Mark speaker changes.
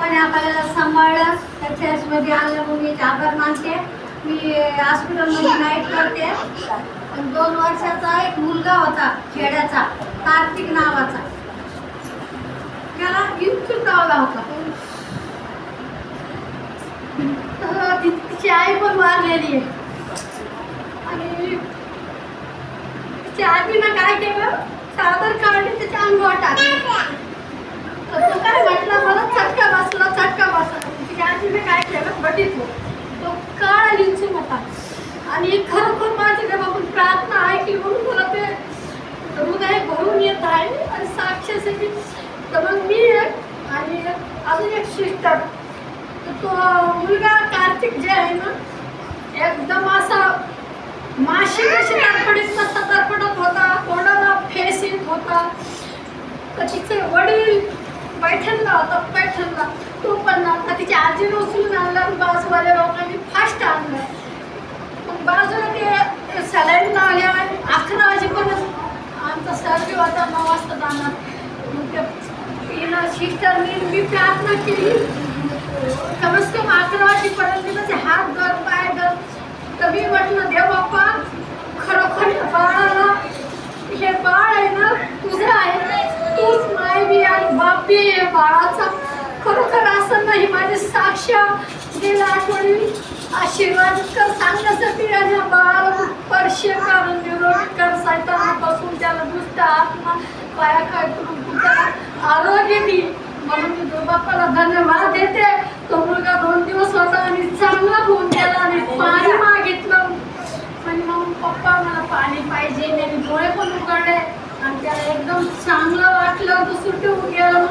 Speaker 1: देवबापाने आपल्याला सांभाळलं, त्याच्या यशमध्ये आणलं म्हणून मी आभार मानते. मी हॉस्पिटलमध्ये नाईट करते. 2 वर्षाचा एक मुलगा होता खेड्याचा, कार्तिक नावाचा. त्याला इन्सून लावला होता. तिची आई पण वारलेली आहे. आणि तिच्या आजीनं काय केलं, चादर काढली त्याच्या अंगावर टाकली. तर तो काय म्हटलं, मला चटका बसला. तिच्या आजीने काय केलं, बघितलं तो काळा लिंचून होता. आणि खरोखर माझी देवाकडून प्रार्थना ऐकली म्हणून मला ते हृदय भरून येत आहे आणि साक्षीसाठी. तर मग मी आणि अजून एक सिस्टर, तो मुलगा कार्तिक जे आहे ना, एकदम असा माशी कशी तरफडीत तसा तरफडत होता, तोंडाला फेस येत होता. तर तिचे वडील पैठणला होता, पैठणला. तो पण आता तिच्या आजीने उचलून आणलं, बाजूवाल्या लोकांनी फास्ट आणलं. मग बाजूला ते सलाईन लावल्या. 11 वाजेपर्यंत आमचा सर्दी होता, 9 वाजता जाणार. मग ते सिस्टरनी मी प्रार्थना केली, कमीच कमी 11 वाजेपर्यंत त्याचे हात धर, पाय धर. तर मी म्हटलं, देव बाप्पा, खरोखर बाळाला, हे बाळ आहे ना तुझं आहे, तूच माय बी आणि बाप बी आहे बाळाचा. खरोखर असं नाही, माझी साक्ष गेल्या आठवडी आशीर्वाद कर सांगण्यासाठी आणि बाळाला स्पर्श करून निरोध कर, सैतानापासून त्याला दुष्ट आत्मा पाया करून तुझ्या आरोग्य दे. म्हणून मी देवबाप्पाला धन्यवाद देते. तो मुलगा 2 दिवस होता आणि चांगला होऊन गेला. आणि पाणी मागितलं आणि मग पप्पा मला पाणी पाहिजे. मी डोळे पण उघडले आणि त्याला एकदम चांगलं वाटलं. तो सुटून गेला.